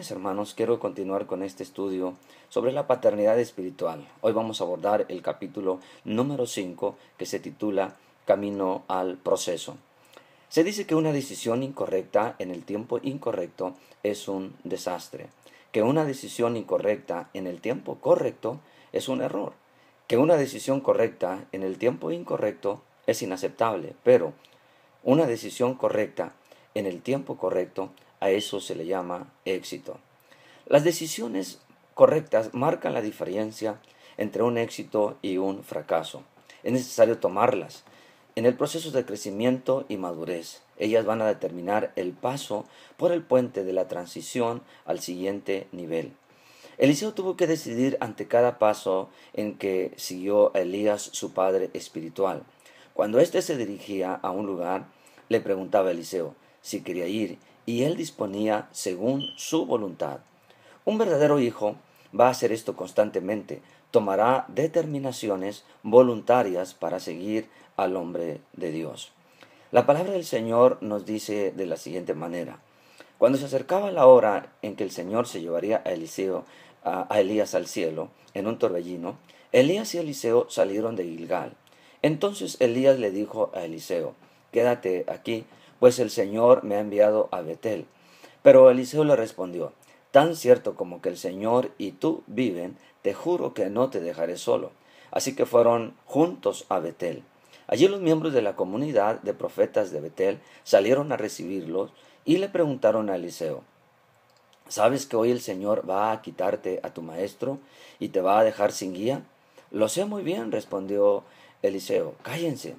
Bendiciones, hermanos. Quiero continuar con este estudio sobre la paternidad espiritual. Hoy vamos a abordar el capítulo número 5 que se titula Camino al proceso. Se dice que una decisión incorrecta en el tiempo incorrecto es un desastre, que una decisión incorrecta en el tiempo correcto es un error, que una decisión correcta en el tiempo incorrecto es inaceptable, pero una decisión correcta en el tiempo correcto, a eso se le llama éxito. Las decisiones correctas marcan la diferencia entre un éxito y un fracaso. Es necesario tomarlas. En el proceso de crecimiento y madurez, ellas van a determinar el paso por el puente de la transición al siguiente nivel. Eliseo tuvo que decidir ante cada paso en que siguió a Elías, su padre espiritual. Cuando éste se dirigía a un lugar, le preguntaba a Eliseo si quería ir, y él disponía según su voluntad. Un verdadero hijo va a hacer esto constantemente, tomará determinaciones voluntarias para seguir al hombre de Dios. La palabra del Señor nos dice de la siguiente manera: cuando se acercaba la hora en que el Señor se llevaría a Elías al cielo en un torbellino, Elías y Eliseo salieron de Gilgal. Entonces Elías le dijo a Eliseo: quédate aquí, pues el Señor me ha enviado a Betel. Pero Eliseo le respondió: tan cierto como que el Señor y tú viven, te juro que no te dejaré solo. Así que fueron juntos a Betel. Allí los miembros de la comunidad de profetas de Betel salieron a recibirlos y le preguntaron a Eliseo: ¿sabes que hoy el Señor va a quitarte a tu maestro y te va a dejar sin guía? Lo sé muy bien, respondió Eliseo. Cállense.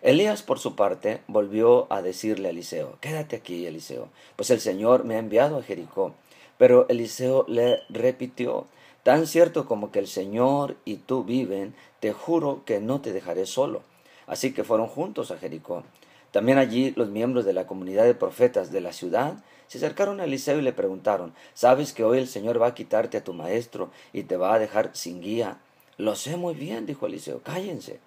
Elías, por su parte, volvió a decirle a Eliseo: quédate aquí, Eliseo, pues el Señor me ha enviado a Jericó. Pero Eliseo le repitió: tan cierto como que el Señor y tú viven, te juro que no te dejaré solo. Así que fueron juntos a Jericó. También allí los miembros de la comunidad de profetas de la ciudad se acercaron a Eliseo y le preguntaron: ¿sabes que hoy el Señor va a quitarte a tu maestro y te va a dejar sin guía? Lo sé muy bien, dijo Eliseo. Cállense.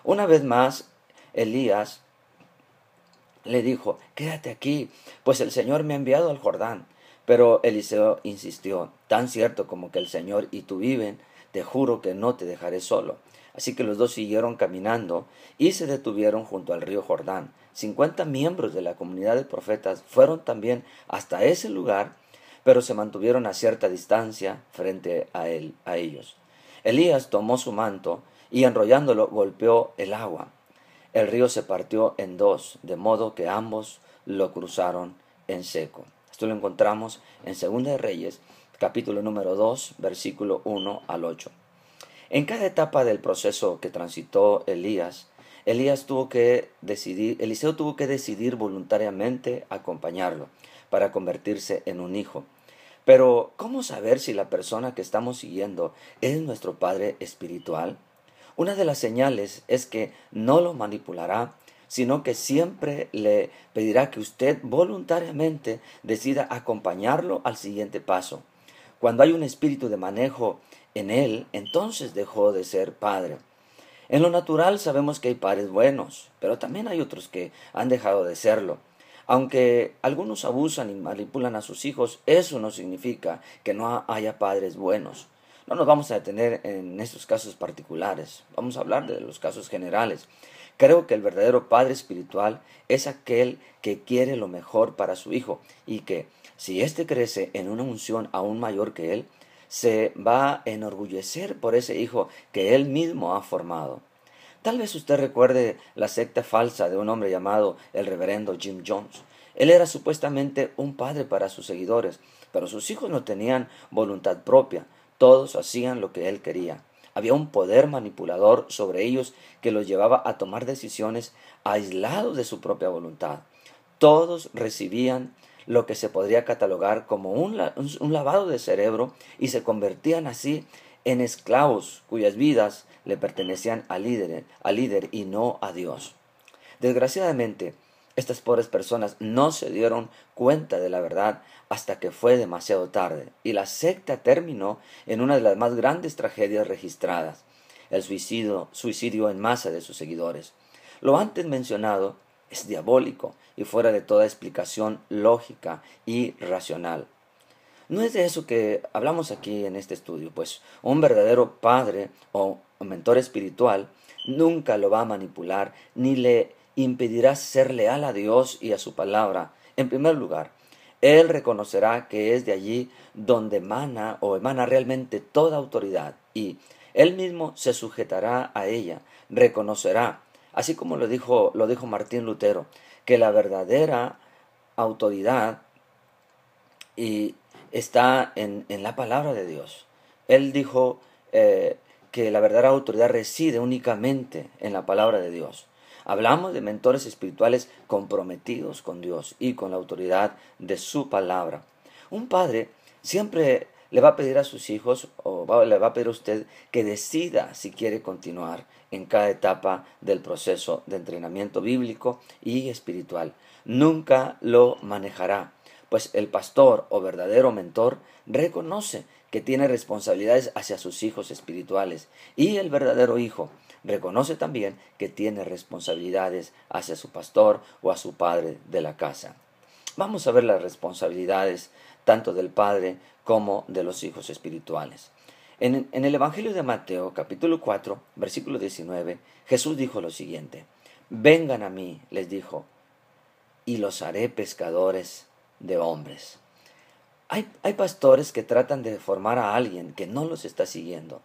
Una vez más, Elías le dijo: quédate aquí, pues el Señor me ha enviado al Jordán. Pero Eliseo insistió: tan cierto como que el Señor y tú viven, te juro que no te dejaré solo. Así que los dos siguieron caminando y se detuvieron junto al río Jordán. 50 miembros de la comunidad de profetas fueron también hasta ese lugar, pero se mantuvieron a cierta distancia frente a ellos. Elías tomó su manto y enrollándolo golpeó el agua. El río se partió en dos, de modo que ambos lo cruzaron en seco. Esto lo encontramos en 2 de Reyes, capítulo número 2, versículo 1 al 8. En cada etapa del proceso que transitó Eliseo tuvo que decidir voluntariamente acompañarlo para convertirse en un hijo. Pero, ¿cómo saber si la persona que estamos siguiendo es nuestro padre espiritual? Una de las señales es que no lo manipulará, sino que siempre le pedirá que usted voluntariamente decida acompañarlo al siguiente paso. Cuando hay un espíritu de manejo en él, entonces dejó de ser padre. En lo natural sabemos que hay padres buenos, pero también hay otros que han dejado de serlo. Aunque algunos abusan y manipulan a sus hijos, eso no significa que no haya padres buenos. No nos vamos a detener en estos casos particulares, vamos a hablar de los casos generales. Creo que el verdadero padre espiritual es aquel que quiere lo mejor para su hijo y que, si éste crece en una unción aún mayor que él, se va a enorgullecer por ese hijo que él mismo ha formado. Tal vez usted recuerde la secta falsa de un hombre llamado el reverendo Jim Jones. Él era supuestamente un padre para sus seguidores, pero sus hijos no tenían voluntad propia. Todos hacían lo que él quería. Había un poder manipulador sobre ellos que los llevaba a tomar decisiones aislados de su propia voluntad. Todos recibían lo que se podría catalogar como un lavado de cerebro y se convertían así en esclavos cuyas vidas le pertenecían al líder y no a Dios. Desgraciadamente, estas pobres personas no se dieron cuenta de la verdad hasta que fue demasiado tarde, y la secta terminó en una de las más grandes tragedias registradas: el suicidio en masa de sus seguidores. Lo antes mencionado es diabólico y fuera de toda explicación lógica y racional. No es de eso que hablamos aquí en este estudio, pues un verdadero padre o mentor espiritual nunca lo va a manipular ni le impedirá ser leal a Dios y a su palabra. En primer lugar, él reconocerá que es de allí donde emana realmente toda autoridad y él mismo se sujetará a ella, reconocerá, así como lo dijo Martín Lutero, que la verdadera autoridad y está en la palabra de Dios. Él dijo que la verdadera autoridad reside únicamente en la palabra de Dios. Hablamos de mentores espirituales comprometidos con Dios y con la autoridad de su palabra. Un padre siempre le va a pedir a sus hijos le va a pedir a usted que decida si quiere continuar en cada etapa del proceso de entrenamiento bíblico y espiritual. Nunca lo manejará, pues el pastor o verdadero mentor reconoce que tiene responsabilidades hacia sus hijos espirituales y el verdadero hijo reconoce también que tiene responsabilidades hacia su pastor o a su padre de la casa. Vamos a ver las responsabilidades tanto del padre como de los hijos espirituales. En el Evangelio de Mateo, capítulo 4, versículo 19, Jesús dijo lo siguiente: vengan a mí, les dijo, y los haré pescadores de hombres. Hay pastores que tratan de formar a alguien que no los está siguiendo.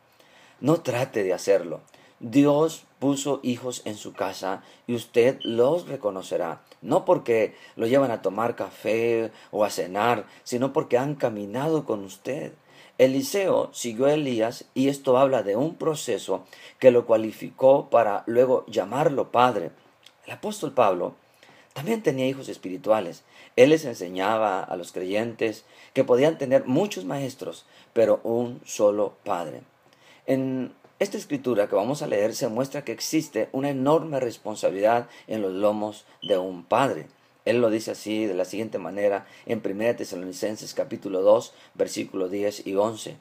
No trate de hacerlo. Dios puso hijos en su casa y usted los reconocerá, no porque lo llevan a tomar café o a cenar, sino porque han caminado con usted. Eliseo siguió a Elías y esto habla de un proceso que lo cualificó para luego llamarlo padre. El apóstol Pablo también tenía hijos espirituales. Él les enseñaba a los creyentes que podían tener muchos maestros, pero un solo padre. En esta escritura que vamos a leer se muestra que existe una enorme responsabilidad en los lomos de un padre. Él lo dice así de la siguiente manera en 1 Tesalonicenses capítulo 2, versículos 10 y 11.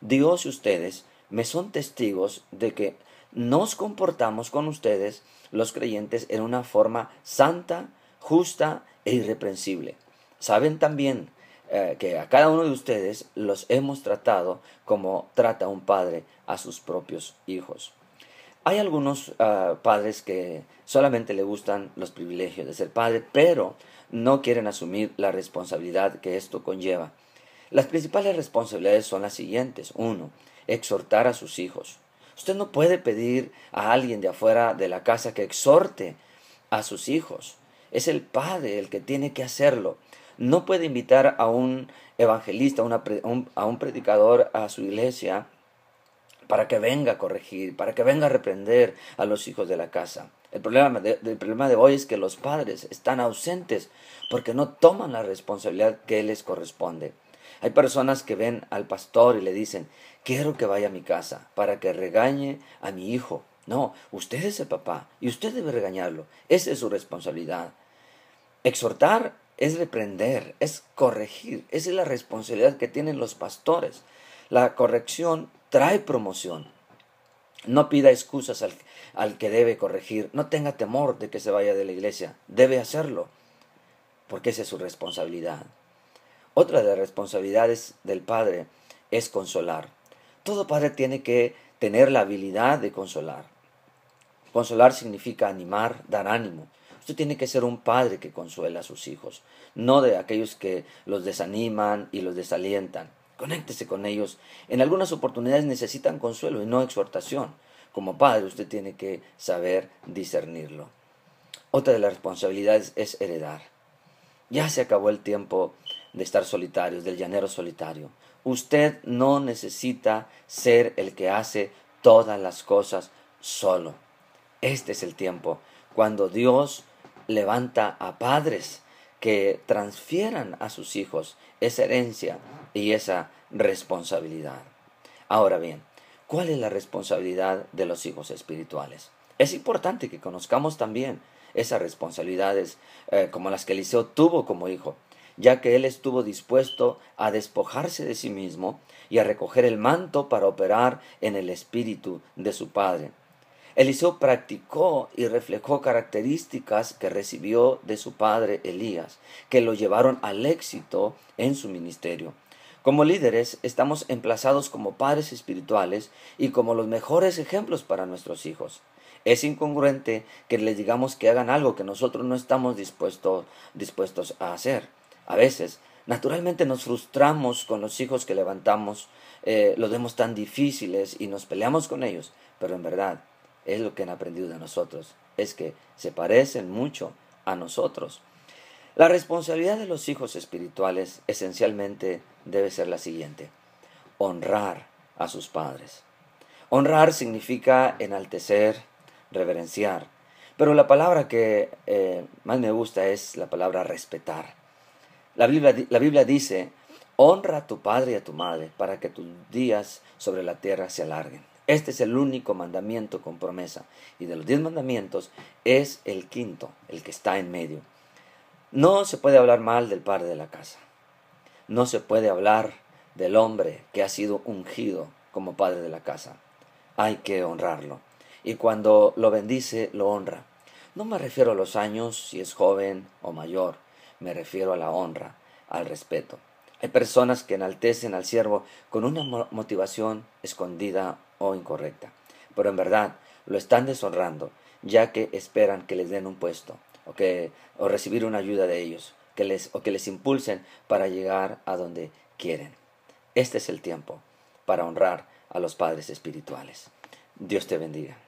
Dios y ustedes me son testigos de que nos comportamos con ustedes, los creyentes, en una forma santa, justa e irreprensible. Saben también que a cada uno de ustedes los hemos tratado como trata un padre a sus propios hijos. Hay algunos padres que solamente le gustan los privilegios de ser padre, pero no quieren asumir la responsabilidad que esto conlleva. Las principales responsabilidades son las siguientes. 1. Exhortar a sus hijos. Usted no puede pedir a alguien de afuera de la casa que exhorte a sus hijos. Es el padre el que tiene que hacerlo. No puede invitar a un evangelista, a un predicador a su iglesia para que venga a corregir, para que venga a reprender a los hijos de la casa. El problema de hoy es que los padres están ausentes porque no toman la responsabilidad que les corresponde. Hay personas que ven al pastor y le dicen: quiero que vaya a mi casa para que regañe a mi hijo. No, usted es el papá y usted debe regañarlo. Esa es su responsabilidad. Exhortar es reprender, es corregir. Esa es la responsabilidad que tienen los pastores. La corrección trae promoción. No pida excusas al que debe corregir. No tenga temor de que se vaya de la iglesia. Debe hacerlo, porque esa es su responsabilidad. Otra de las responsabilidades del padre es consolar. Todo padre tiene que tener la habilidad de consolar. Consolar significa animar, dar ánimo. Usted tiene que ser un padre que consuela a sus hijos, no de aquellos que los desaniman y los desalientan. Conéctese con ellos. En algunas oportunidades necesitan consuelo y no exhortación. Como padre usted tiene que saber discernirlo. Otra de las responsabilidades es heredar. Ya se acabó el tiempo de estar solitarios, del llanero solitario. Usted no necesita ser el que hace todas las cosas solo. Este es el tiempo cuando Dios levanta a padres que transfieran a sus hijos esa herencia y esa responsabilidad. Ahora bien, ¿cuál es la responsabilidad de los hijos espirituales? Es importante que conozcamos también esas responsabilidades como las que Eliseo tuvo como hijo, ya que él estuvo dispuesto a despojarse de sí mismo y a recoger el manto para operar en el espíritu de su padre. Eliseo practicó y reflejó características que recibió de su padre Elías, que lo llevaron al éxito en su ministerio. Como líderes estamos emplazados como padres espirituales y como los mejores ejemplos para nuestros hijos. Es incongruente que les digamos que hagan algo que nosotros no estamos dispuestos a hacer. A veces, naturalmente nos frustramos con los hijos que levantamos, los vemos tan difíciles y nos peleamos con ellos, pero en verdad es lo que han aprendido de nosotros, es que se parecen mucho a nosotros. La responsabilidad de los hijos espirituales esencialmente debe ser la siguiente: honrar a sus padres. Honrar significa enaltecer, reverenciar, pero la palabra que más me gusta es la palabra respetar. La Biblia dice: honra a tu padre y a tu madre para que tus días sobre la tierra se alarguen. Este es el único mandamiento con promesa, y de los 10 mandamientos es el quinto, el que está en medio. No se puede hablar mal del padre de la casa. No se puede hablar del hombre que ha sido ungido como padre de la casa. Hay que honrarlo. Y cuando lo bendice, lo honra. No me refiero a los años, si es joven o mayor. Me refiero a la honra, al respeto. Hay personas que enaltecen al siervo con una motivación escondida o incorrecta, pero en verdad lo están deshonrando, ya que esperan que les den un puesto o recibir una ayuda de ellos, o que les impulsen para llegar a donde quieren. Este es el tiempo para honrar a los padres espirituales. Dios te bendiga.